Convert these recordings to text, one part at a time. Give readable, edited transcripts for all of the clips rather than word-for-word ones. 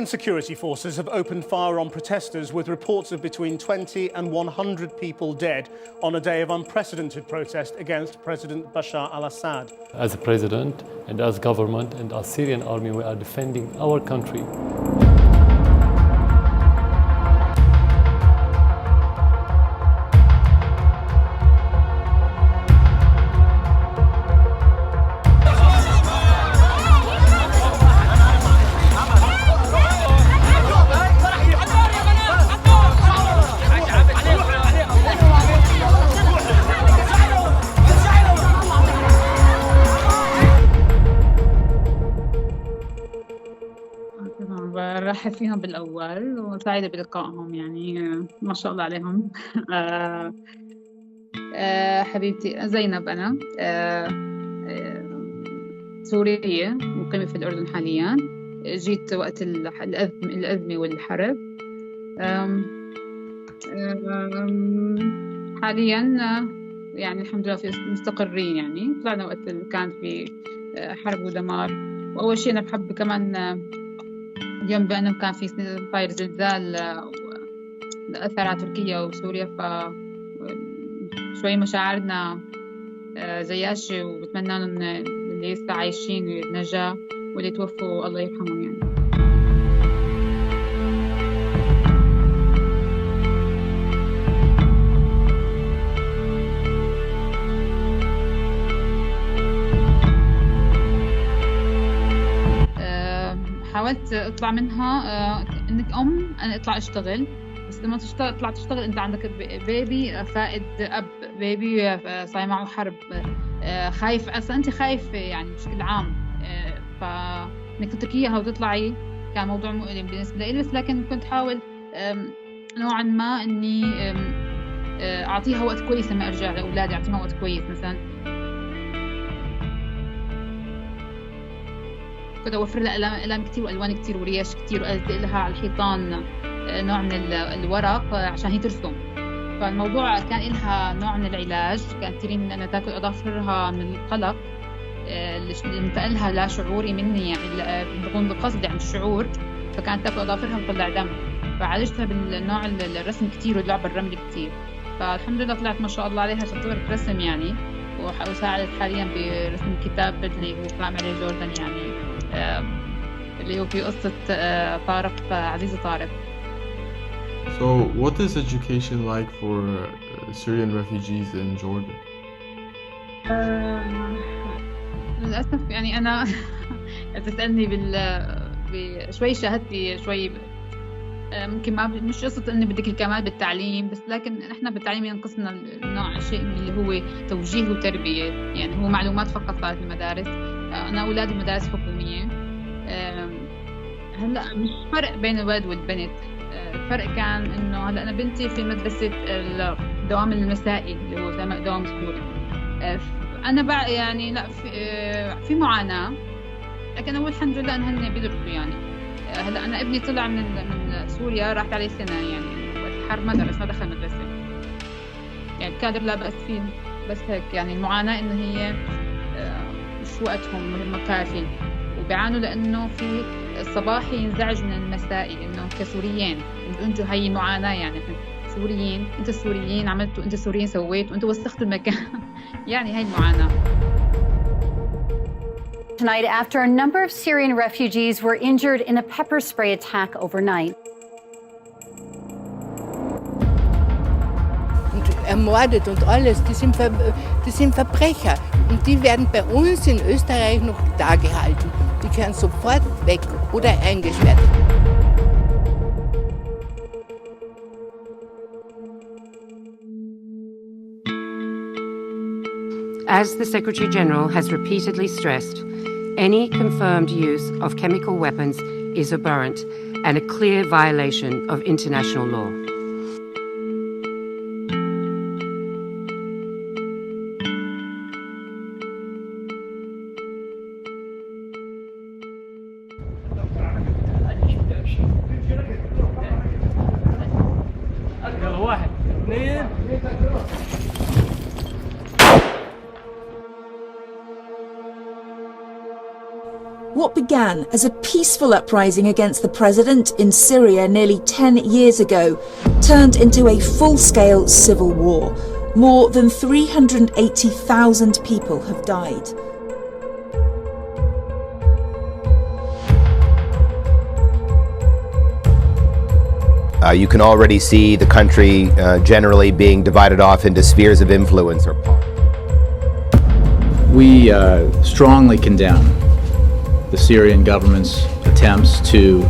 Syrian security forces have opened fire on protesters with reports of between 20 and 100 people dead on a day of unprecedented protest against President Bashar al-Assad. As a president and as government and as Syrian army, we are defending our country. برحب فيهم بالأول وسعيدة بلقائهم يعني ما شاء الله عليهم. حبيبتي زينب أنا سورية مقيمة في الأردن حاليا. جيت وقت الأزمة والحرب. حاليا يعني الحمد لله في مستقرين، يعني طلعنا وقت اللي كان في حرب ودمار. وأول شيء أنا بحب كمان اليوم بأنه كان في صاير زلزال أثر على تركيا وسوريا، ف شوي مشاعرنا زياشة، وبتمنى لهم اللي لسه عايشين النجاة واللي توفوا الله يرحمهم يعني. حاولت اطلع منها انك انا اطلع اشتغل، بس لما تطلع تشتغل انت عندك بيبي فائد اب، بيبي صاير معه حرب، خايف اصلا، انت خايف يعني بشكل عام. فانك تتركي اياها وتطلعي كان موضوع مؤلم بالنسبه لي، بس لكن كنت حاول نوعا ما اني اعطيها وقت كويس لما ارجع لاولادي، اعطيهم وقت كويس. مثلا كنت أوفر لها أقلام كتير وألوان كتير وريش كتير، وألزق لها على الحيطان نوع من الورق عشان هي ترسم. فالموضوع كان لها نوع من العلاج، كان كتير من أنها تاكل أظافرها من القلق اللي انتقلها لا شعوري مني، يعني بكون بقصدي عن الشعور، فكانت تاكل أظافرها وتطلع دم. فعالجتها بالنوع الرسم كتير واللعب الرمل كتير. فالحمد لله طلعت ما شاء الله عليها شطورة رسم يعني، وساعدت حاليا برسم كتاب اللي هو كلام عليه جوردن يعني، اللي هو في قصة طارق عزيز طارق. So, what is education like for Syrian refugees in Jordan? للأسف يعني أنا تسألني بشوي شهادتي شوي ممكن ما مش قصة إني بدك الكمال بالتعليم، بس لكن إحنا بالتعليم ينقصنا النوع شيء اللي هو توجيه وتربية، يعني هو معلومات فقط صارت في المدارس. أنا أولادي مدارس حكومية. هلا مش فرق بين الولد والبنت، الفرق كان إنه هلا أنا بنتي في مدرسة الدوام المسائي اللي هو دوام السوري. أنا بقى يعني لا في معاناة، لكن أول الحمد لله إن هن بيدرسوا يعني. هلا أنا ابني طلع من سوريا، راحت عليه سنة يعني الحرب ما درس، ما دخل مدرسة يعني، الكادر لا بأس فيه، بس هيك يعني المعاناة إنه هي مش وقتهم مكافي، وبيعانوا لأنه في الصباحي ينزعج من المسائي، إنه كسوريين أنتوا هاي معاناة يعني، سوريين أنتوا السوريين عملتوا، أنتوا السوريين سويتوا، أنتوا وسختوا المكان يعني هاي المعاناة. Tonight, after a number of Syrian refugees were injured in a pepper spray attack overnight. Ermordet und alles, die sind Verbrecher und die werden bei uns in Österreich noch dagehalten. Die gehören sofort weg oder eingesperrt. As the Secretary General has repeatedly stressed, any confirmed use of chemical weapons is abhorrent and a clear violation of international law. واحد اثنين What began as a peaceful uprising against the president in Syria nearly 10 years ago turned into a full-scale civil war. More than 380,000 people have died. You can already see the country generally being divided off into spheres of influence. We strongly condemn the Syrian government's attempts to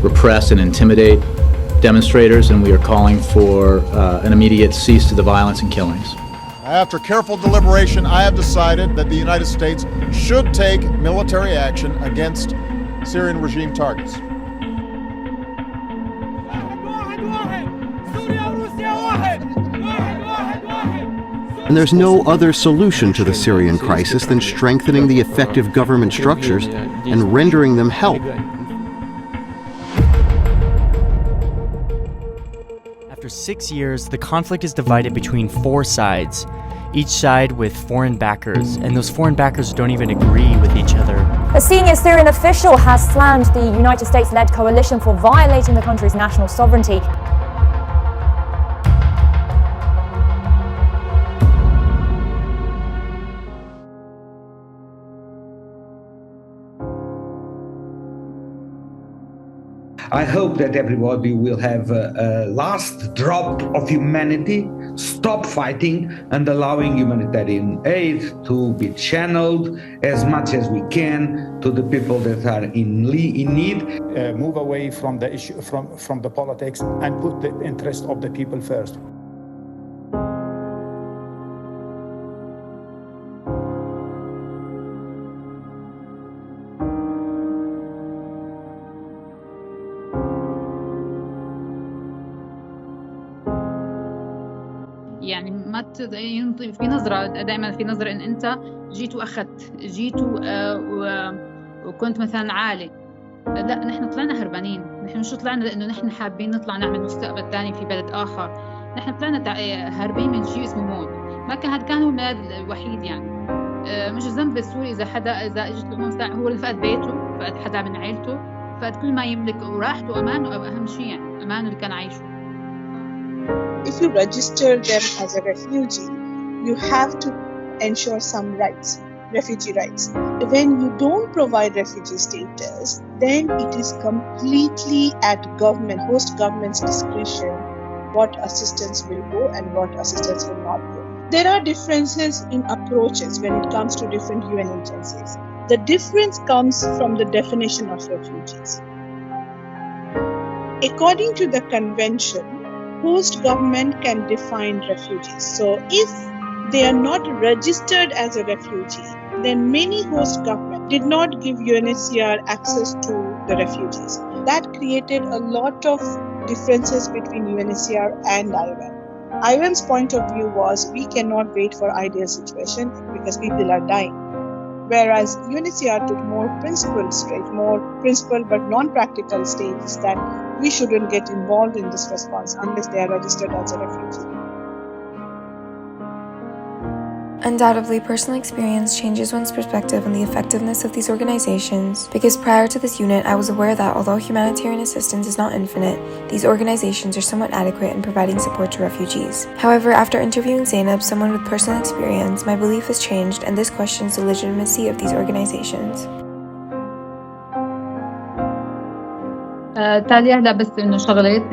repress and intimidate demonstrators, and we are calling for an immediate cease to the violence and killings. After careful deliberation, I have decided that the United States should take military action against Syrian regime targets. And there's no other solution to the Syrian crisis than strengthening the effective government structures and rendering them help. After 6 years, the conflict is divided between 4 sides, each side with foreign backers, and those foreign backers don't even agree with each other. A senior Syrian official has slammed the United States-led coalition for violating the country's national sovereignty. I hope that everybody will have a last drop of humanity, stop fighting, and allowing humanitarian aid to be channeled as much as we can to the people that are in need. Move away from the issue, from the politics, and put the interest of the people first. يعني ما ينطي في نظرة، دائما في نظرة إن أنت جيت وأخذت، جيت وكنت مثلا عالي. لا، نحن طلعنا هربانين، نحن مش طلعنا لأنه نحن حابين نطلع نعمل مستقبل تاني في بلد آخر، نحن طلعنا هاربين من شيء اسمه موت. ما كان هذا كان هو الملاذ الوحيد يعني. مش ذنب السوري إذا إجت الأمم هو اللي فقد بيته، فقد حدا من عيلته، فقد كل ما يملك وراحته وأمانه، أهم شيء يعني أمانه اللي كان عايشه. If you register them as a refugee, you have to ensure some rights, refugee rights. When you don't provide refugee status, then it is completely at host government's discretion what assistance will go and what assistance will not go. There are differences in approaches when it comes to different UN agencies. The difference comes from the definition of refugees. According to the convention, host government can define refugees. So if they are not registered as a refugee, then many host governments did not give UNHCR access to the refugees. That created a lot of differences between UNHCR and IOM. IOM's point of view was we cannot wait for ideal situation because people are dying. Whereas UNHCR took more principled but non-practical stages that we shouldn't get involved in this response unless they are registered as a refugee. Undoubtedly, personal experience changes one's perspective on the effectiveness of these organizations, because prior to this unit, I was aware that although humanitarian assistance is not infinite, these organizations are somewhat adequate in providing support to refugees. However, after interviewing Zainab, someone with personal experience, my belief has changed, and this questions the legitimacy of these organizations. تالي هلا بس انه شغلت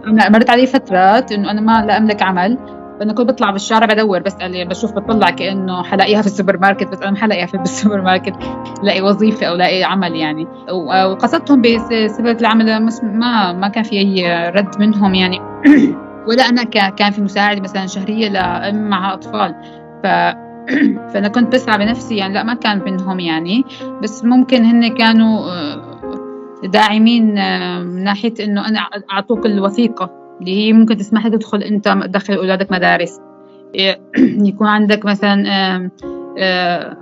انا مرت علي فترات انه انا ما لا املك عمل، فانا كنت بطلع بالشارع بدور بسال، بشوف بطلع كانه حلاقيها في السوبر ماركت، بس انا ما حلاقيها في السوبر ماركت، لاقي وظيفه او لاقي عمل يعني. وقصدتهم بسبب العمل ما كان في اي رد منهم يعني. ولا انا كان في مساعده مثلا شهريه لام معها اطفال، فانا كنت بسعى بنفسي يعني. لا ما كان منهم يعني، بس ممكن هن كانوا داعمين من ناحية إنه أنا أعطوك الوثيقة اللي هي ممكن تسمح لك تدخل أنت تدخل أولادك مدارس، يكون عندك مثلا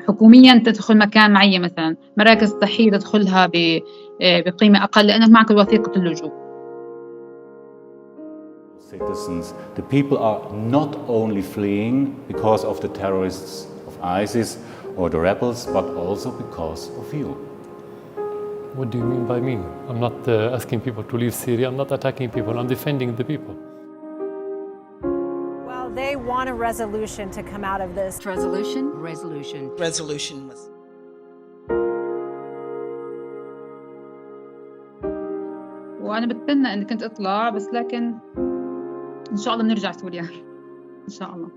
حكوميا تدخل مكان معين، مثلا مراكز صحية تدخلها بقيمة أقل لأنك معك وثيقة اللجوء. Citizens, the people are not only fleeing because of the terrorists of ISIS or the rebels, but also because of you. What do you mean by me? I'm not asking people to leave Syria. I'm not attacking people. I'm defending the people. Well, they want a resolution to come out of this. Resolution. Resolution was. وأنا بتمنى إني كنت أطلع، بس لكن إن شاء الله بنرجع سوريا إن شاء الله.